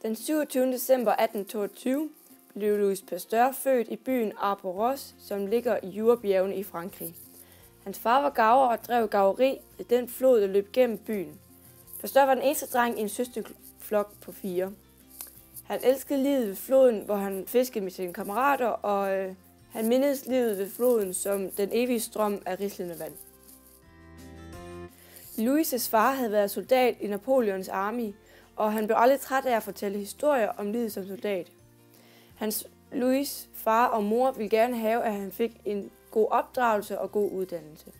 Den 27. december 1822 blev Louis Pasteur født i byen Arboros, som ligger i Jurabjergene i Frankrig. Hans far var garver og drev garveri ved den flod, der løb gennem byen. Pasteur var den eneste dreng i en søsterflok på 4. Han elskede livet ved floden, hvor han fiskede med sine kammerater, og han mindedes livet ved floden som den evige strøm af rislende vand. Louis' far havde været soldat i Napoleons armé, og han blev aldrig træt af at fortælle historier om livet som soldat. Louis' far og mor ville gerne have, at han fik en god opdragelse og god uddannelse.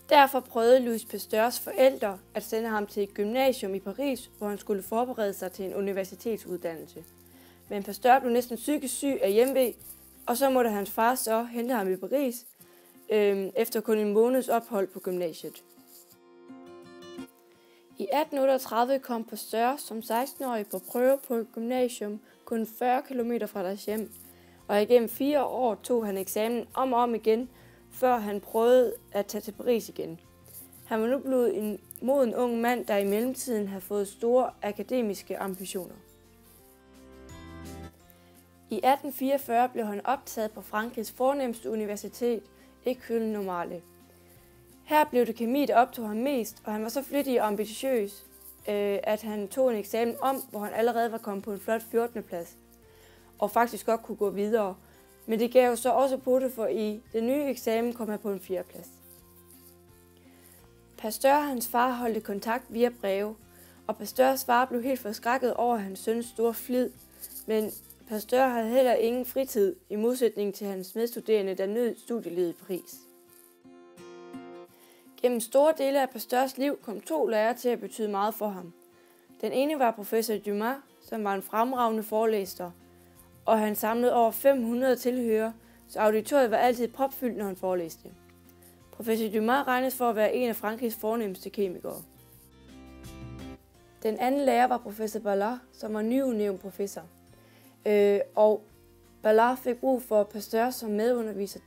Derfor prøvede Louis Pasteurs forældre at sende ham til et gymnasium i Paris, hvor han skulle forberede sig til en universitetsuddannelse. Men Pasteur blev næsten psykisk syg af hjemve, og så måtte hans far så hente ham i Paris, efter kun en måneds ophold på gymnasiet. I 1838 kom Pasteur som 16-årig på prøve på et gymnasium kun 40 km fra deres hjem, og igennem 4 år tog han eksamen om og om igen, før han prøvede at tage til Paris igen. Han var nu blevet en moden ung mand, der i mellemtiden havde fået store akademiske ambitioner. I 1844 blev han optaget på Frankrigs fornemste universitet, École Normale. Her blev det kemi, der optog ham mest, og han var så flittig og ambitiøs, at han tog en eksamen om, hvor han allerede var kommet på en flot 14. plads, og faktisk godt kunne gå videre. Men det gav så også putte, for i den nye eksamen kom han på en 4. plads. Pasteur og hans far holdte kontakt via breve, og Pasteurs far blev helt forskrækket over hans søns store flid, men Pasteur havde heller ingen fritid, i modsætning til hans medstuderende, der nød studielivet i Paris. Gennem store dele af Pasteurs liv kom 2 lærere til at betyde meget for ham. Den ene var professor Dumas, som var en fremragende forelæser, og han samlede over 500 tilhørere, så auditoriet var altid propfyldt, når han forelæste. Professor Dumas regnes for at være en af Frankrigs fornemmeste kemikere. Den anden lærer var professor Ballard, som var nyudnævnt professor. Og Ballard fik brug for Pasteur som medunderviser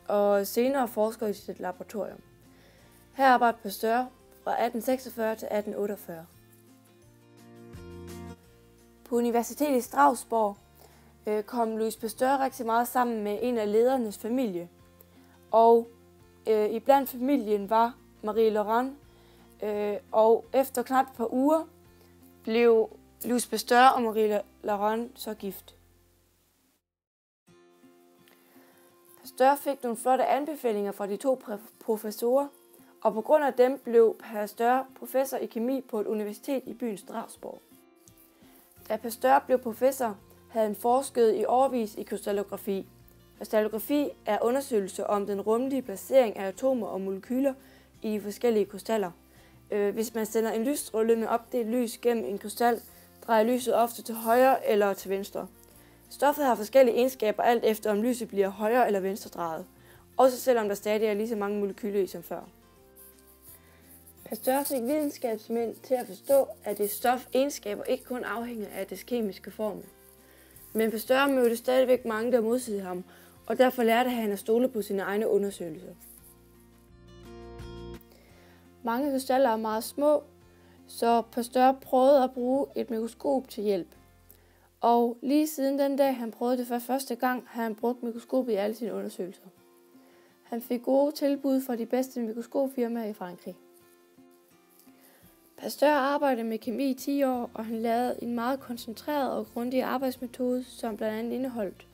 og senere forsker i sit laboratorium. Her arbejdede Pasteur fra 1846 til 1848. På universitetet i Strasbourg kom Louis Pasteur rigtig meget sammen med en af ledernes familie. Og iblandt familien var Marie Laurent, og efter knap et par uger blev Louis Pasteur og Marie Laurent så gift. Pasteur fik nogle flotte anbefalinger fra de 2 professorer, og på grund af dem blev Pasteur professor i kemi på et universitet i byen Strasbourg. Da Pasteur blev professor, havde han forsket i årevis i krystallografi. Krystallografi er undersøgelse om den rumlige placering af atomer og molekyler i de forskellige krystaller. Hvis man sender en lysstråle med opdelt lys gennem en krystal, drejer lyset ofte til højre eller til venstre. Stoffet har forskellige egenskaber alt efter om lyset bliver højre eller venstre drejet, også selvom der stadig er lige så mange molekyler i som før. Pasteur fik videnskabsmænd til at forstå, at et stof egenskaber ikke kun afhænger af dets kemiske formel. Men Pasteur mødte stadigvæk mange, der modsigede ham, og derfor lærte han at stole på sine egne undersøgelser. Mange krystaller er meget små, så Pasteur prøvede at bruge et mikroskop til hjælp. Og lige siden den dag, han prøvede det for første gang, har han brugt mikroskopet i alle sine undersøgelser. Han fik gode tilbud fra de bedste mikroskopfirmaer i Frankrig. Pasteur arbejdede med kemi i 10 år, og han lavede en meget koncentreret og grundig arbejdsmetode, som blandt andet indeholdt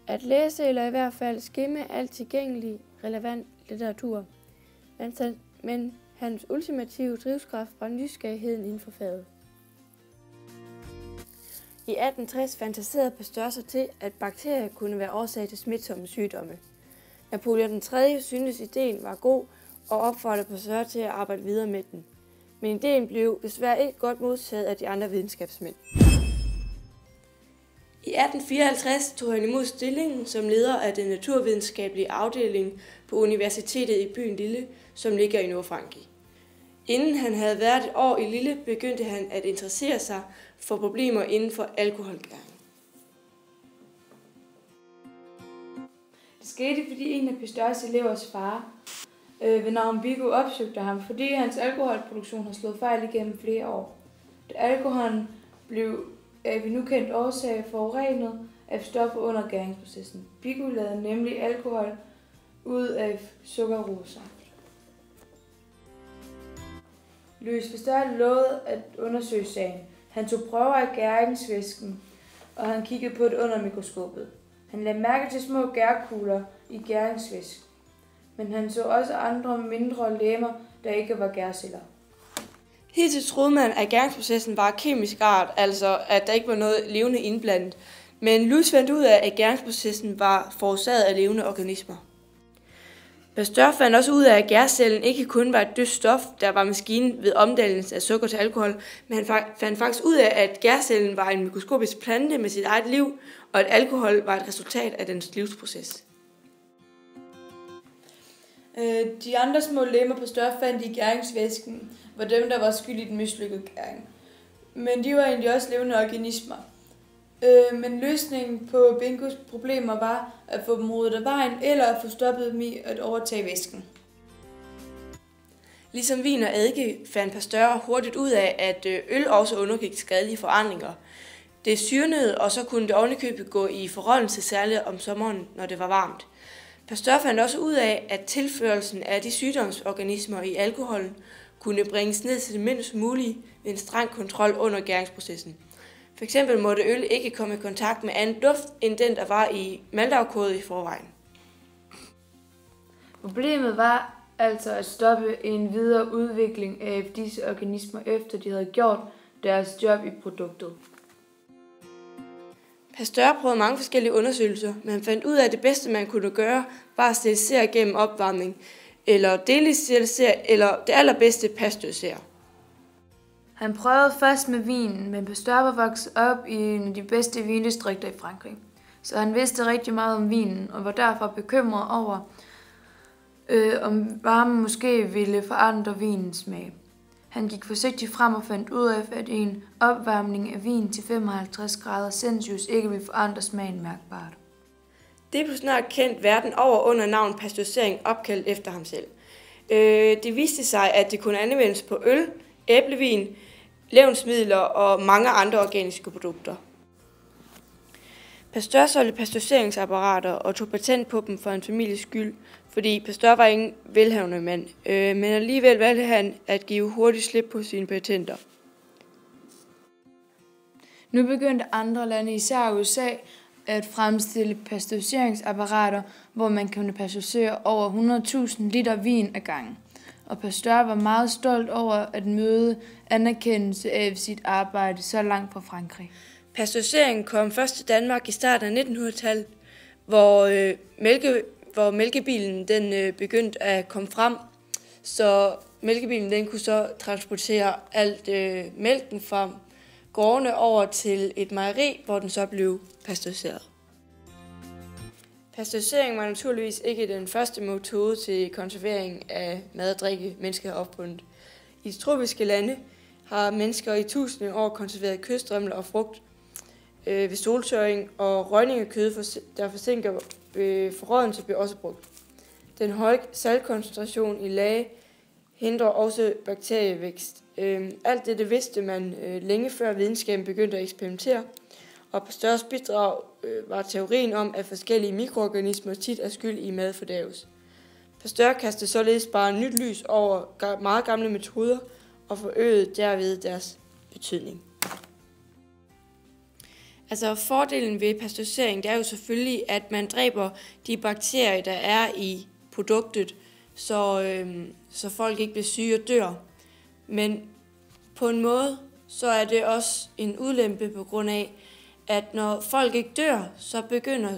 at læse eller i hvert fald skimme alt tilgængelig relevant litteratur. Men hans ultimative drivkraft var nysgerrigheden inden for faget. I 1860 fantaserede Pasteur sig til, at bakterier kunne være årsag til smitsomme sygdomme. Napoleon III syntes ideen var god og opfordrede Pasteur til at arbejde videre med den. Men ideen blev desværre ikke godt modtaget af de andre videnskabsmænd. I 1854 tog han imod stillingen som leder af den naturvidenskabelige afdeling på universitetet i byen Lille, som ligger i Nordfrankrig. Inden han havde været et år i Lille, begyndte han at interessere sig for problemer inden for alkoholgæring. Det skete, fordi en af Pasteurs elevers far ved navn Bigot opsøgte ham, fordi hans alkoholproduktion har slået fejl igennem flere år. Da alkoholen blev af en ukendt årsag forurenet af stoffer under gæringsprocessen. Biko lavede nemlig alkohol ud af sukkerroesaft. Louis Pasteur lovede at undersøge sagen. Han tog prøver af gæringsvæsken, og han kiggede på det under mikroskopet. Han lagde mærke til små gærkugler i gæringsvæsken, men han så også andre mindre legemer, der ikke var gærceller. Hidtil troede man, at gæringsprocessen var af kemisk art, altså at der ikke var noget levende indblandet. Men Louis fandt ud af, at gæringsprocessen var forårsaget af levende organismer. Pasteur fandt også ud af, at gærcellen ikke kun var et dødt stof, der var maskinen ved omdannelse af sukker til alkohol, men han fandt faktisk ud af, at gærcellen var en mikroskopisk plante med sit eget liv, og at alkohol var et resultat af dens livsproces. De andre små lemmer Pasteur fandt i gæringsvæsken var dem, der var skyld i den mislykkede gæring. Men de var egentlig også levende organismer. Men løsningen på Bingos problemer var at få dem ryddet af vejen, eller at få stoppet dem i at overtage væsken. Ligesom vin og eddike fandt Pasteur hurtigt ud af, at øl også undergik skadelige forandringer. Det syrnede, og så kunne det ovenikøbet gå i forrådnelse, særligt om sommeren, når det var varmt. Pasteur fandt også ud af, at tilførelsen af de sygdomsorganismer i alkoholen kunne bringes ned til det mindst mulige ved en streng kontrol under gæringsprocessen. For eksempel måtte øl ikke komme i kontakt med anden duft, end den, der var i maltafkoget i forvejen. Problemet var altså at stoppe en videre udvikling af disse organismer, efter de havde gjort deres job i produktet. Pasteur prøvede mange forskellige undersøgelser, men han fandt ud af, at det bedste, man kunne gøre, var at sterilisere gennem opvarmning, eller delvis sterilisere, eller det allerbedste pasteurisere. Han prøvede først med vinen, men Pasteur var vokset op i en af de bedste vindistrikter i Frankrig. Så han vidste rigtig meget om vinen, og var derfor bekymret over, om varmen måske ville forandre vinens smag. Han gik forsigtigt frem og fandt ud af, at en opvarmning af vin til 55 grader Celsius ikke ville forandre smagen mærkbart. Det blev snart kendt verden over under navn pasteurisering, opkaldt efter ham selv. Det viste sig, at det kunne anvendes på øl, æblevin, levnedsmidler og mange andre organiske produkter. Pasteur solgte pasteuriseringsapparater og tog patent på dem for en families skyld, fordi Pasteur var ingen velhavende mand, men alligevel valgte han at give hurtigt slip på sine patenter. Nu begyndte andre lande, især USA, at fremstille pasteuriseringsapparater, hvor man kunne pasteurisere over 100.000 liter vin ad gangen. Og Pasteur var meget stolt over at møde anerkendelse af sit arbejde så langt fra Frankrig. Pasteuriseringen kom først til Danmark i starten af 1900-tallet, hvor mælkebilen den begyndte at komme frem, så mælkebilen den kunne så transportere alt mælken fra gårdene over til et mejeri, hvor den så blev pasteuriseret. Pasteurisering var naturligvis ikke den første metode til konservering af mad og drikke, mennesker har opfundet. I de tropiske lande har mennesker i tusinde år konserveret kødstrimler og frugt ved soltørring, og røgning af kød, der forsinker forrådnelse, blev også brugt. Den høje saltkoncentration i lag hindrer også bakterievækst. Alt dette vidste man længe før videnskaben begyndte at eksperimentere, og Pasteurs bidrag var teorien om, at forskellige mikroorganismer tit er skyld i madfordærvelse. Pasteur kastede således bare nyt lys over meget gamle metoder og forøgede derved deres betydning. Altså fordelen ved pasteurisering, det er jo selvfølgelig, at man dræber de bakterier, der er i produktet, så folk ikke bliver syge og dør. Men på en måde, så er det også en ulempe på grund af, at når folk ikke dør, så begynder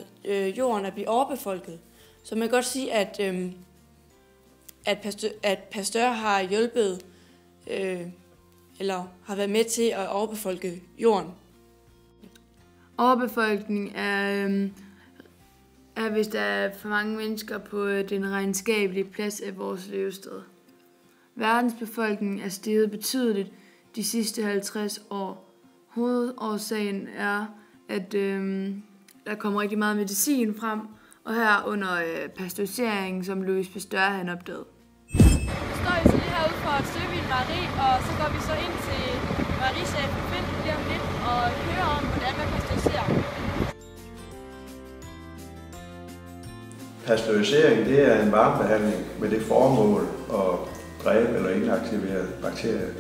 jorden at blive overbefolket. Så man kan godt sige, at Pasteur har hjulpet, eller har været med til at overbefolke jorden. Overbefolkning er, hvis der er for mange mennesker på den regnskabelige plads af vores levested. Verdens befolkning er steget betydeligt de sidste 50 år. Hovedårsagen er, at der kommer rigtig meget medicin frem, og her under pasteuriseringen, som Louis Pasteur han opdagede. Nu står vi så lige herude for et stykke i et mejeri, og så går vi så ind til Marisa Finn lige om lidt og høre om, hvordan man pasteuriserer. Pasteurisering det er en varmebehandling med det formål at dræbe eller inaktivere bakterier.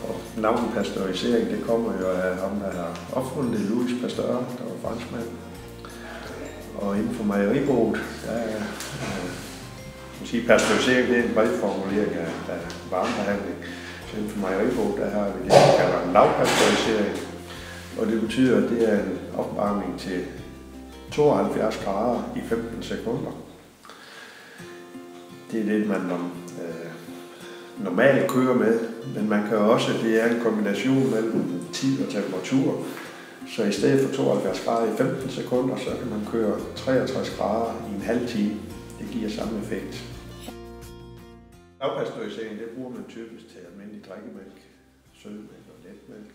Og navnet pasteurisering det kommer jo af ham, der har opfundet det, Louis Pasteur, der var franskmand. Og inden for mejeriboet, der er pasteurisering det er en bred formulering af varmebehandling. Så inden for mejeriboet, der har vi det, vi kalder en lavpasteurisering. Og det betyder, at det er en opvarmning til 72 grader i 15 sekunder. Det er det, man normalt kører med, men man kan også, det er en kombination mellem tid og temperatur. Så i stedet for 72 grader i 15 sekunder, så kan man køre 63 grader i en halv time. Det giver samme effekt. Lavpasteurisering, det bruger man typisk til almindelig drikkemælk, sødmælk og letmælk.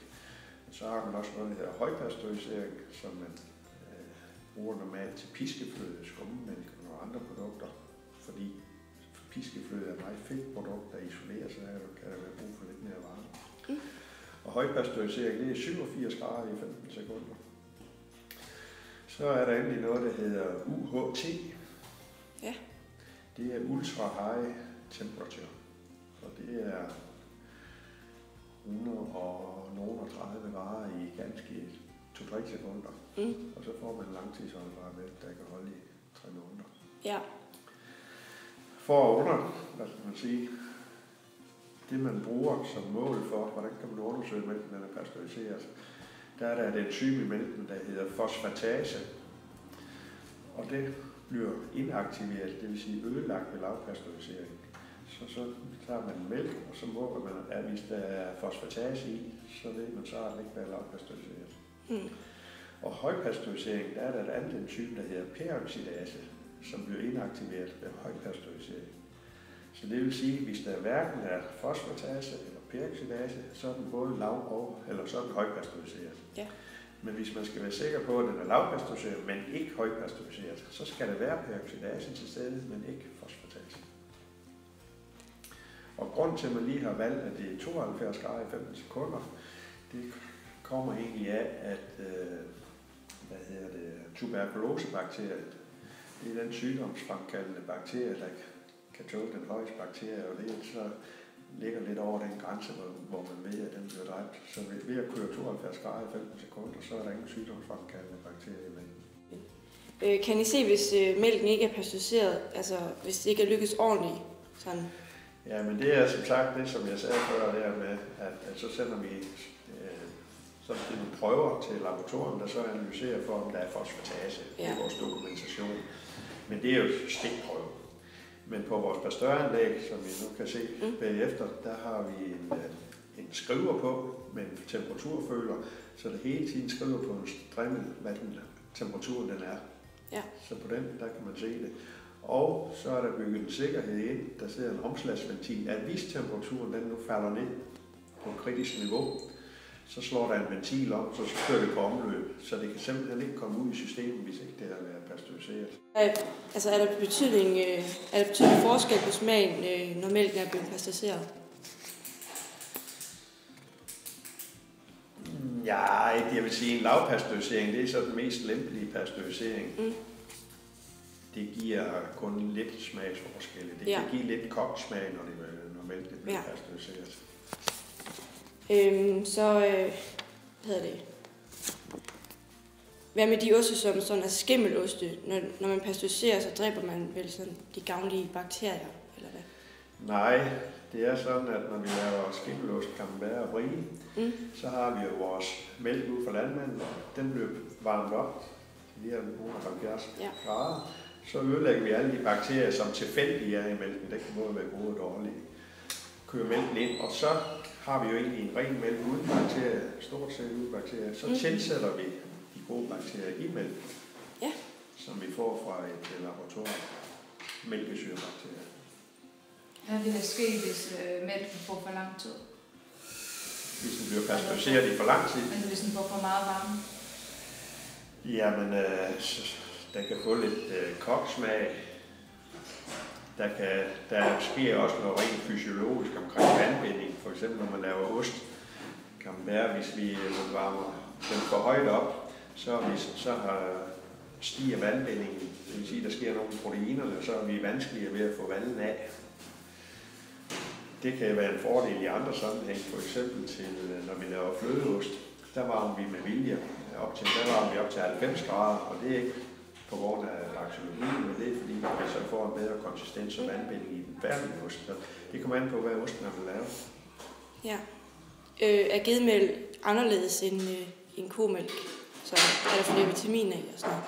Så har man også noget, der hedder højpasteurisering, som man bruger normalt til piskefløde, skummemælk og nogle andre produkter, fordi piskefløde er et meget fedt produkt, der isolerer sig, og kan der være brug for lidt mere varme. Og højpasteurisering, det er 87 grader i 15 sekunder. Så er der endelig noget, der hedder UHT. Ja. Det er ultra high temperature, og det er 130 grader i ganske 2-3 sekunder. Og så får man en langtidsholdbar mælk, der kan holde i 3 måneder. Ja. For at det man bruger som mål for, hvordan kan man undersøge mælken, den er pasteuriseret, der er der et enzym i mælken, der hedder fosfatase. Og det bliver inaktiveret, det vil sige ødelagt ved lavpasteurisering. Så tager man mælk, og så måler man, at hvis der er fosfatase i, så ved man så, at det ikke bliver lavpasteuriseret. Og højpasteurisering, der er der et andet enzym, der hedder peroxidase, som bliver inaktiveret ved højpasteurisering. Så det vil sige, at hvis der hverken er fosfatase eller peroxidase, så er den både eller så er den højpasteuriseret. Ja. Men hvis man skal være sikker på, at den er lavpasteuriseret, men ikke højpasteuriseret, så skal der være peroxidase til stede, men ikke fosfatase. Og grund til, at man lige har valgt, at det er 72 grader i 15 sekunder, det kommer egentlig af, at tuberkulosebakteriet, det er den sygdomsfremkaldende bakterie, der kan tåle den højeste bakterie, og det så ligger lidt over den grænse, hvor man ved, at den bliver dræbt. Så ved at køre 72 grader i 15 sekunder, så er der ingen sygdomsfremkaldende bakterie med. Kan I se, hvis mælken ikke er pasteuriseret, altså hvis det ikke er lykkes ordentligt? Sådan? Ja, men det er som sagt det, som jeg sagde før, der med, at så sender vi nogle prøver til laboratoriet, der så analyserer for, om der er fosfatase i vores dokumentation. Men det er jo stikprøve. Men på vores pasteuranlæg, som vi nu kan se bagefter, der har vi en skriver på med en temperaturføler, så det hele tiden skriver på en strimmel, hvad temperaturen den er. Ja. Så på den, der kan man se det. Og så er der bygget en sikkerhed ind, der sidder en omslagsventil, at hvis temperaturen den nu falder ned på kritisk niveau, så slår der en ventil om, så kører det på omløb, så det kan simpelthen ikke komme ud i systemet, hvis ikke det har været pasteuriseret. Altså er der betydning forskel på smagen, når mælken er blevet pasteuriseret? Ja, jeg vil sige, en lavpasteurisering, det er så den mest lempelige pasteurisering. Det giver kun lidt smagsforskelle. Det kan give lidt kogt smag, når mælken bliver pasteuriseret. Hvad med de oste, som sådan er skimmeloste? Når man pasteuriserer, så dræber man vel sådan de gavnlige bakterier, eller hvad? Nej, det er sådan, at når vi laver skimmelost, camembert og brie, så har vi jo vores mælk ud fra landmanden, den bliver varmet op til de her 170 grader. Så ødelægger vi alle de bakterier, som tilfældigt er i mælken. Det kan både være gode og dårlige. Kører mælken ind, og så har vi jo egentlig en ren mælk uden bakterier, stort set uden bakterier. Så tilsætter vi de gode bakterier i mælken, som vi får fra et laboratorium. Mælkesyrebakterier. Hvad vil der ske, hvis mælken får for lang tid? Hvis den bliver pasteuriseret i for lang tid? Men hvis den får for meget varme? Jamen, den kan få lidt koksmag. Der sker også noget rent fysiologisk omkring vandbinding. For eksempel når man laver ost, kan være, hvis vi varmer den for højt op, så stiger vandbindingen. Det vil sige, at der sker nogle proteinerne, og så er vi vanskeligere ved at få vandet af. Det kan være en fordel i andre sammenhæng, for eksempel til, når vi laver flødeost. Der varmer vi med vilje op til 90 grader, og det er ikke på grund af laktologien, men det er fordi, vi så får en bedre konsistens og vandbinding i den færdige ost. Så det kommer an på, hvad osten er blevet lavet. Ja. Er gedemælk anderledes end komælk? Så er der flere vitaminer i og sådan noget?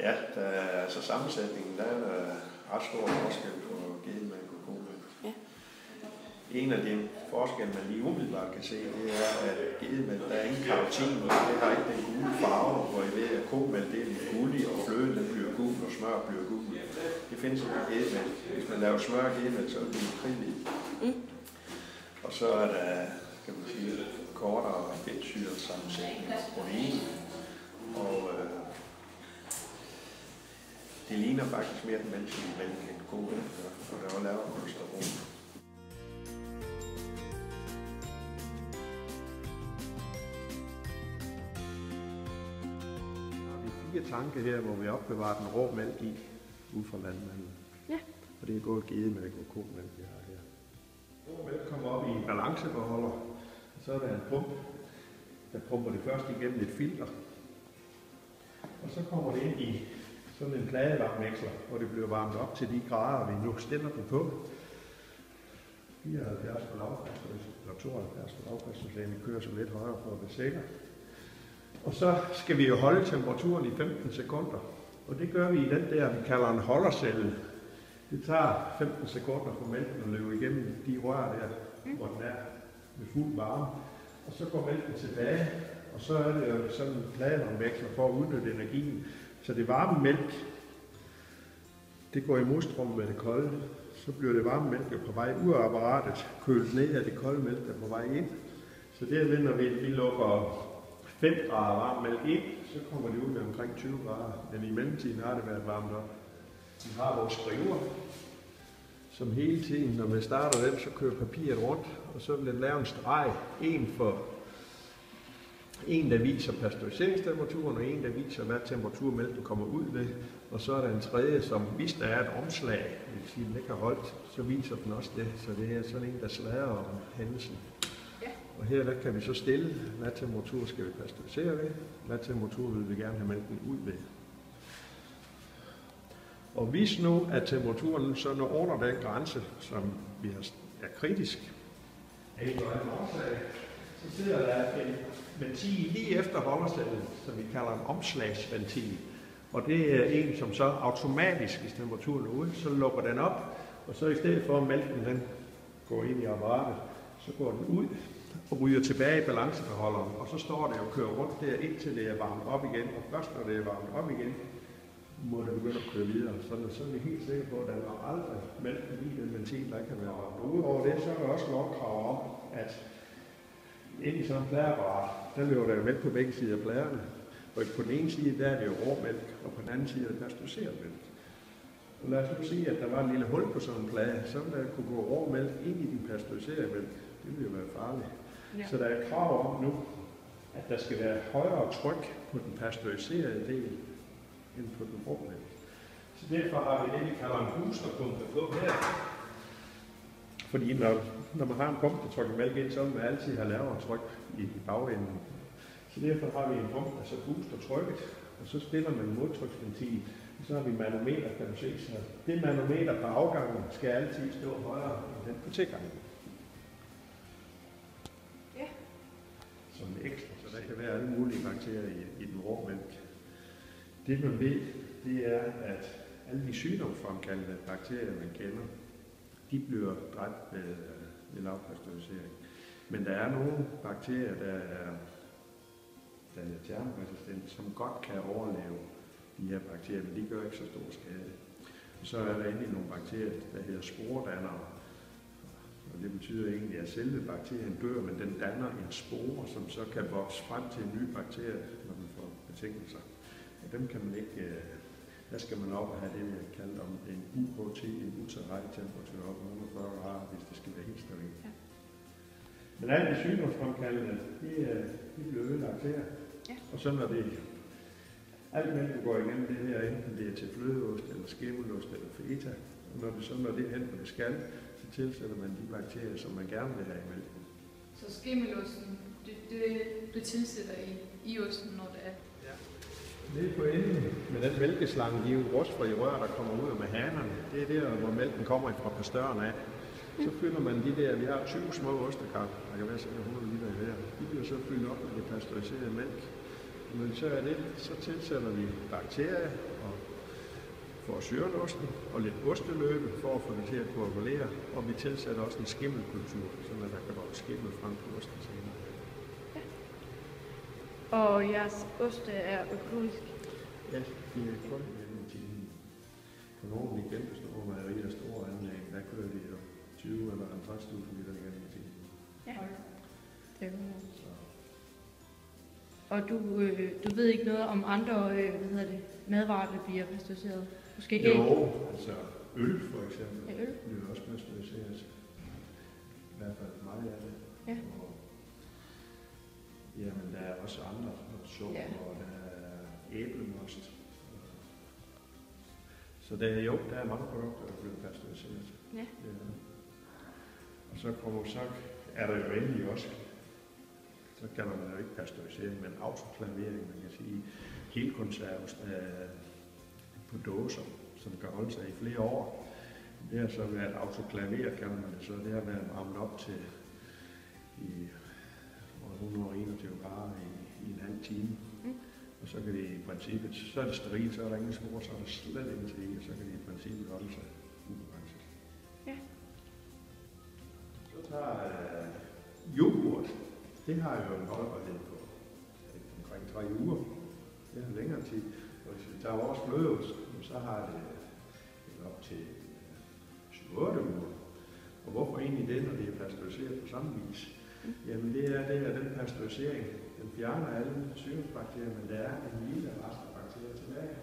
Ja, der er, altså sammensætningen, der er ret stor forskel på gedemælk og komælk. Ja. En af de forskelle, man lige umiddelbart kan se, det er, at gedemælk, der er ingen karotin, og det har ikke den gule farve, hvor I ved, at komælk det er lidt gullig, og fløden den bliver gul, og smør bliver gul. Det findes ikke i gedemælk. Hvis man laver smør af gedemælk, så er det kridt. Og så er der, kan man sige, kortere fedtsyre sammensætning af protein. Og det ligner faktisk mere den menneskelige mælk end komælk, og der er lavere kolesterol. Vi har 4 tanke her, hvor vi opbevarer den rå mælk i, ud fra landmanden. Ja. Og det er både gedemælk og komælk, vi har her. Rå mælk kommer op i en balancebeholder, og så er der en pump, der pumper det først igennem et filter. Og så kommer det ind i sådan en pladevarmveksler, hvor det bliver varmet op til de grader, vi nu stiller den på. 74 på lavkast, eller 72 på lavkast, så vi kører så lidt højere for at være sikker. Og så skal vi jo holde temperaturen i 15 sekunder. Og det gør vi i den der, vi kalder en holdercelle. Det tager 15 sekunder for mælken at løbe igennem de rør der, hvor den er med fuld varme. Og så går mælken tilbage, og så er det jo sådan en pladevarmveksler for at udnytte energien. Så det varme mælk, det går i modstrøm med det kolde. Så bliver det varme mælk på vej ud af apparatet, kølet ned af det kolde mælk, der er på vej ind. Så derved, når vi lukker 5 grader varm mælk ind, så kommer det ud med omkring 20 grader. Men i mellemtiden har det været varmt op. Vi har vores skriver, som hele tiden, når man starter den, så kører papiret rundt, og så vil den lave en streg. En, der viser pasteuriseringstemperaturen, og en, der viser, hvad temperatur mælken kommer ud ved. Og så er der en tredje, som hvis der er et omslag, det vil sige, at den ikke har holdt, så viser den også det. Så det er sådan en, der slager om hændelsen. Ja. Og her der kan vi så stille, hvad temperatur skal vi pasteurisere ved, hvad temperatur vil vi gerne have mælken ud ved. Og hvis nu, at temperaturen så når under den grænse, som vi er kritisk, så sidder der en ventil lige efter holdercellen, som vi kalder en omslagsventil. Og det er en, som så automatisk, hvis temperaturen er ude, så lukker den op, og så i stedet for at mælken den går ind i apparatet, så går den ud og ryger tilbage i balancebeholderen, og så står det og kører rundt der, indtil det er varmet op igen, og først når det er varmet op igen, må det begynde at køre videre. Så er vi helt sikre på, at der er aldrig mælken i den ventil, der kan være varmt. Udover det, så er der også lovkrav om, at ind i sådan en pladeapparat, der løber der jo mælk på begge sider af pladerne. Og på den ene side, der er det jo rå mælk, og på den anden side er det pasteuriseret mælk. Og lad os nu sige, at der var en lille hul på sådan en plade, så der kunne gå rå mælk ind i den pasteuriserede mælk. Det ville jo være farligt. Ja. Så der er krav om nu, at der skal være højere tryk på den pasteuriserede del, end på den rå mælk. Så derfor har vi det, vi kalder en boosterpumpe på her. Fordi når man har en pumpe, der trykker mælk ind, så vil man altid have lavere tryk i bagenden. Så derfor har vi en pumpe, der så booster trykket, og så stiller man en modtryksventil. Og så har vi manometer, kan du se. Så det manometer på afgangen skal altid stå højere end den på tilgangen. Ja. Som ekstra, så der kan være alle mulige bakterier i den rå mælk. Det man ved, det er, at alle de sygdomsfremkaldende bakterier, man kender, de bliver dræbt ved lavpasteurisering. Men der er nogle bakterier, der er termoresistente, som godt kan overleve de her bakterier, men de gør ikke så stor skade. Og så er der endelig nogle bakterier, der hedder sporedannere. Og det betyder egentlig, at selve bakterien dør, men den danner en spore, som så kan vokse frem til en ny bakterie, når man får betingelser. Og dem kan man ikke, der skal man op og have det, vi har kaldt om en UHT, en ultraradiotemperatur op 140 grader, hvis det skal være helt stabilt. Ja. Men alt det sygdomsfremkaldende, de bliver ødelagt her. Ja. Og så når det alt mælk går igennem det her, enten det er til flødeost, eller skimmelost, eller feta, og når det så når det hen, hvor det skal, så tilsætter man de bakterier, som man gerne vil have i mælken. Så skimmelosten, det tilsætter i osten, når det er? Ja. Nede på enden med den mælkeslange, de er jo rustfri rør, der kommer ud med hanerne. Det er der, hvor mælken kommer fra pastøren af. Så fylder man de der, vi har 20 små ostekar, der kan være cirka 100 liter i hver. De bliver så fyldt op med det pasteuriserede mælk. Men så er det, så tilsætter vi bakterier og får syreosten og lidt osteløbe for at få det til at koagulere. Og vi tilsætter også en skimmelkultur, så der kan være skimmel frem på osten senere. Ja. Og jeres oste er økologisk? Ja, de er kun gennem timen. På nogle af de kæmpe store mejerier, store anlæg, der kører de jo 20 eller 50.000 liter igennem timen. Ja, det er godt. Og du ved ikke noget om andre madvarer, der bliver pasteuriseret? Måske ikke? Jo, altså øl for eksempel. Ja, øl. Bliver også pasteuriseret. I hvert fald meget af det. Ja. Og, jamen, der er også andre sukker, Ja. og der er æblemost. Så der er mange produkter, der bliver pasteuriseret. Ja. Ja. Og så er der jo endelig også, så kalder man jo ikke pasteurisering, men autoklavering, man kan sige, helkonserves på dåser, som kan holde sig i flere år. Det har så været autoklaveret, kalder man det så. Det har været varmet op til i 121 grader i en halv time. Og så kan det i princippet, så er det sterilt, så er der ingen spor, så er der slet ingenting i, og så kan det i princippet holde sig ubegrænset. Ja. Så tager yoghurt. Det har jo en holdbarhed på omkring 3 uger. Det har længere tid. Og hvis vi tager vores flødeost, så har det op til 7-8 uger. Og hvorfor egentlig det, når det er pasteuriseret på samme vis? Jamen det er den pasteurisering. Den fjerner alle syrebakterier, men der er en lille rest af bakterier tilbage.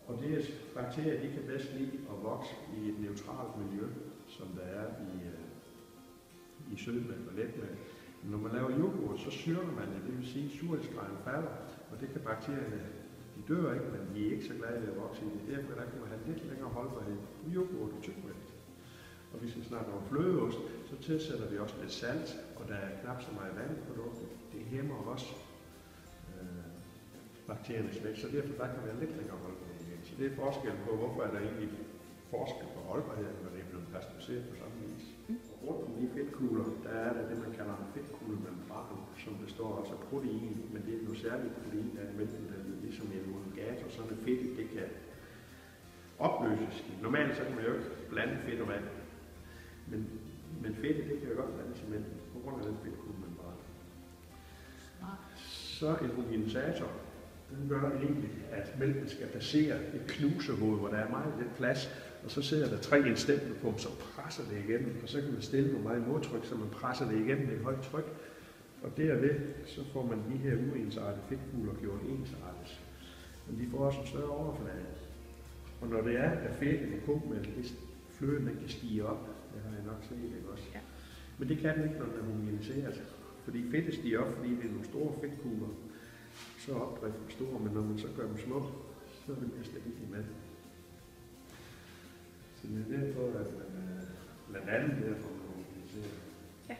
Og det er bakterier, de kan bedst lide at vokse i et neutralt miljø, som der er i sødmælk og letmælk. Når man laver yoghurt, så syrner man det, det vil sige, at surhedsgraden falder, og det kan bakterierne, de dør ikke, men de er ikke så glade ved at vokse i det. Derfor der kan man have lidt længere holdbarhed på yoghurt og tykmælk. Og hvis vi snakker om flødeost, så tilsætter vi også lidt salt, og der er knap så meget vand i produktet. Det hæmmer også bakteriernes vækst, så derfor der kan være lidt længere holdbarhed igen. Så det er forskel på, hvorfor er der egentlig forskel på holdbarheden, når det er blevet pasteuriseret på samme vis. Rundt om de fedtkugler, der er der det, man kalder en fedtkugle-membran, som består også af protein, men det er noget særligt protein, der er imellem, der er ligesom en emulgator, så det fedt, det kan opløses. Normalt så kan man jo ikke blande fedt og vand, men fedtet, det kan jo godt blandes imellem, på grund af den fedtkugle-membran. Så en homogenisator, den gør egentlig, at mælken skal passere et knusehoved, hvor der er meget lidt plads, og så sidder der 3 stempler på, så presser det igennem, og så kan man stille på meget modtryk, så man presser det igennem med et højt tryk. Og derved, så får man de her uensartede fedtkugler gjort ensartet. Men de får også en større overflade. Og når det er, at fedtet i kokmælk, fløden den kan stige op, det har jeg nok set, ikke også? Ja. Men det kan den ikke, når den er homogeniseret. Fordi fedtet stiger op, fordi det er nogle store fedtkugler. Så er opdriften store, men når man så gør dem små, så er det mere stabilt med. Så det er derfor, at man blandt andet derfor man homogeniserer. Ja.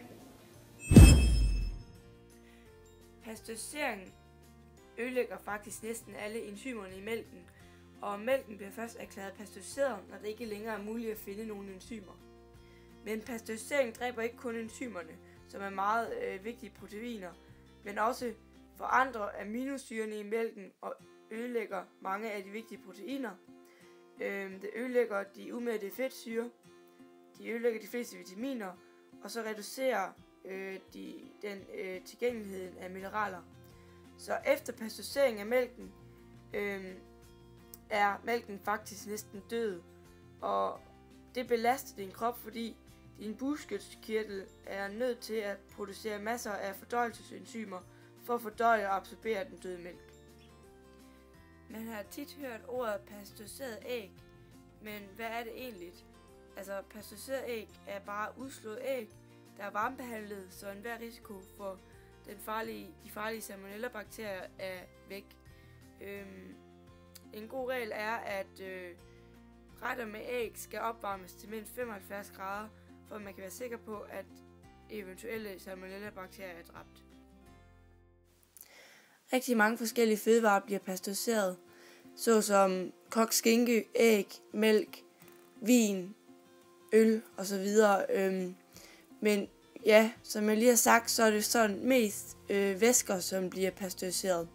Pasteurisering ødelægger faktisk næsten alle enzymerne i mælken, og mælken bliver først erklæret pasteuriseret, når det ikke længere er muligt at finde nogle enzymer. Men pasteurisering dræber ikke kun enzymerne, som er meget vigtige proteiner, men også forandrer aminosyrene i mælken og ødelægger mange af de vigtige proteiner. Det ødelægger de umættede fedtsyre, de ødelægger de fleste vitaminer, og så reducerer tilgængeligheden af mineraler. Så efter pasteurisering af mælken, er mælken faktisk næsten død, og det belaster din krop, fordi din bugspytkirtel er nødt til at producere masser af fordøjelsesenzymer for at fordøje og absorbere den døde mælk. Man har tit hørt ordet pasteuriseret æg, men hvad er det egentlig? Altså, pasteuriseret æg er bare udslået æg, der er varmebehandlet, så enhver risiko for de farlige salmonella-bakterier er væk. En god regel er, at retter med æg skal opvarmes til mindst 75 grader, for at man kan være sikker på, at eventuelle salmonella-bakterier er dræbt. Rigtig mange forskellige fødevarer bliver pasteuriseret, såsom kogt skinke, æg, mælk, vin, øl osv. Men ja, som jeg lige har sagt, så er det sådan mest væsker, som bliver pasteuriseret.